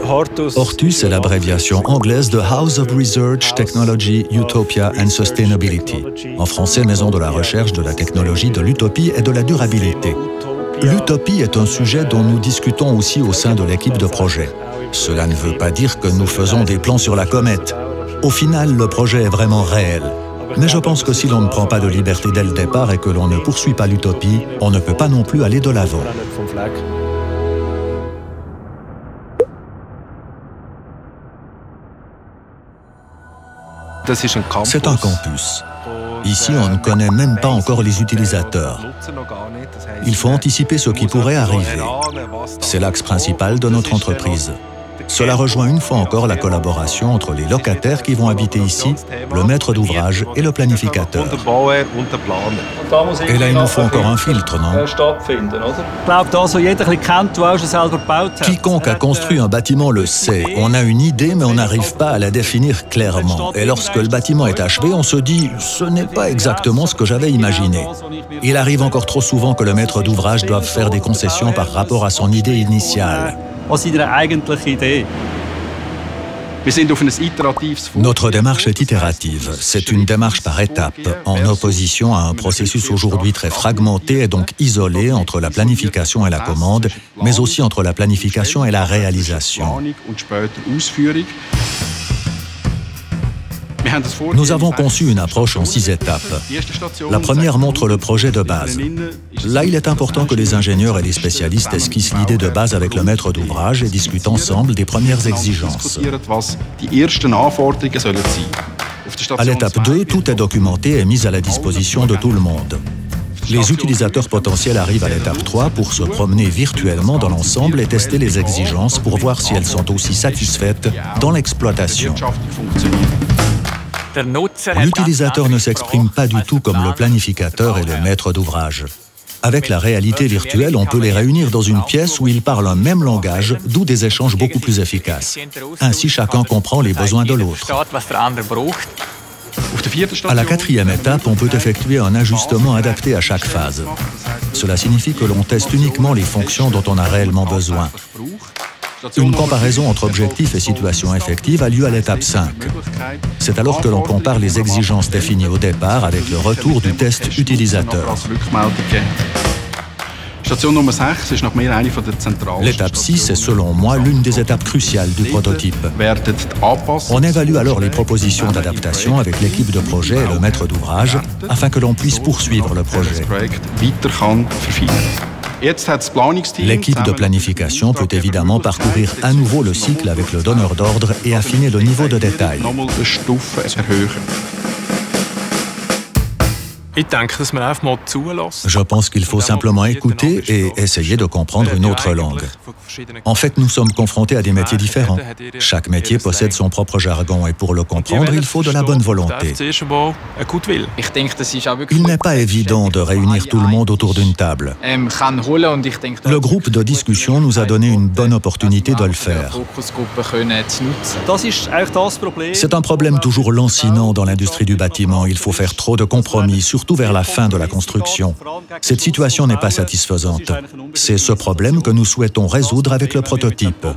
Hortus est l'abréviation anglaise de House of Research, Technology, Utopia and Sustainability. En français, Maison de la recherche, de la technologie, de l'utopie et de la durabilité. L'utopie est un sujet dont nous discutons aussi au sein de l'équipe de projet. Cela ne veut pas dire que nous faisons des plans sur la comète. Au final, le projet est vraiment réel. Mais je pense que si l'on ne prend pas de liberté dès le départ et que l'on ne poursuit pas l'utopie, on ne peut pas non plus aller de l'avant. C'est un campus. Ici, on ne connaît même pas encore les utilisateurs. Il faut anticiper ce qui pourrait arriver. C'est l'axe principal de notre entreprise. Cela rejoint une fois encore la collaboration entre les locataires qui vont habiter ici, le maître d'ouvrage et le planificateur. Et là, il nous faut encore un filtre, non? Quiconque a construit un bâtiment le sait. On a une idée, mais on n'arrive pas à la définir clairement. Et lorsque le bâtiment est achevé, on se dit « ce n'est pas exactement ce que j'avais imaginé ». Il arrive encore trop souvent que le maître d'ouvrage doive faire des concessions par rapport à son idée initiale. Notre démarche est itérative. C'est une démarche par étapes, en opposition à un processus aujourd'hui très fragmenté et donc isolé entre la planification et la commande, mais aussi entre la planification et la réalisation. Nous avons conçu une approche en 6 étapes. La première montre le projet de base. Là, il est important que les ingénieurs et les spécialistes esquissent l'idée de base avec le maître d'ouvrage et discutent ensemble des premières exigences. À l'étape 2, tout est documenté et mis à la disposition de tout le monde. Les utilisateurs potentiels arrivent à l'étape 3 pour se promener virtuellement dans l'ensemble et tester les exigences pour voir si elles sont aussi satisfaites dans l'exploitation. L'utilisateur ne s'exprime pas du tout comme le planificateur et le maître d'ouvrage. Avec la réalité virtuelle, on peut les réunir dans une pièce où ils parlent un même langage, d'où des échanges beaucoup plus efficaces. Ainsi, chacun comprend les besoins de l'autre. À la 4e étape, on peut effectuer un ajustement adapté à chaque phase. Cela signifie que l'on teste uniquement les fonctions dont on a réellement besoin. Une comparaison entre objectifs et situation effective a lieu à l'étape 5. C'est alors que l'on compare les exigences définies au départ avec le retour du test utilisateur. L'étape 6 est selon moi l'une des étapes cruciales du prototype. On évalue alors les propositions d'adaptation avec l'équipe de projet et le maître d'ouvrage afin que l'on puisse poursuivre le projet. L'équipe de planification peut évidemment parcourir à nouveau le cycle avec le donneur d'ordre et affiner le niveau de détail. Je pense qu'il faut simplement écouter et essayer de comprendre une autre langue. En fait, nous sommes confrontés à des métiers différents. Chaque métier possède son propre jargon et pour le comprendre, il faut de la bonne volonté. Il n'est pas évident de réunir tout le monde autour d'une table. Le groupe de discussion nous a donné une bonne opportunité de le faire. C'est un problème toujours lancinant dans l'industrie du bâtiment. Il faut faire trop de compromis, surtout vers la fin de la construction. Cette situation n'est pas satisfaisante. C'est ce problème que nous souhaitons résoudre avec le prototype.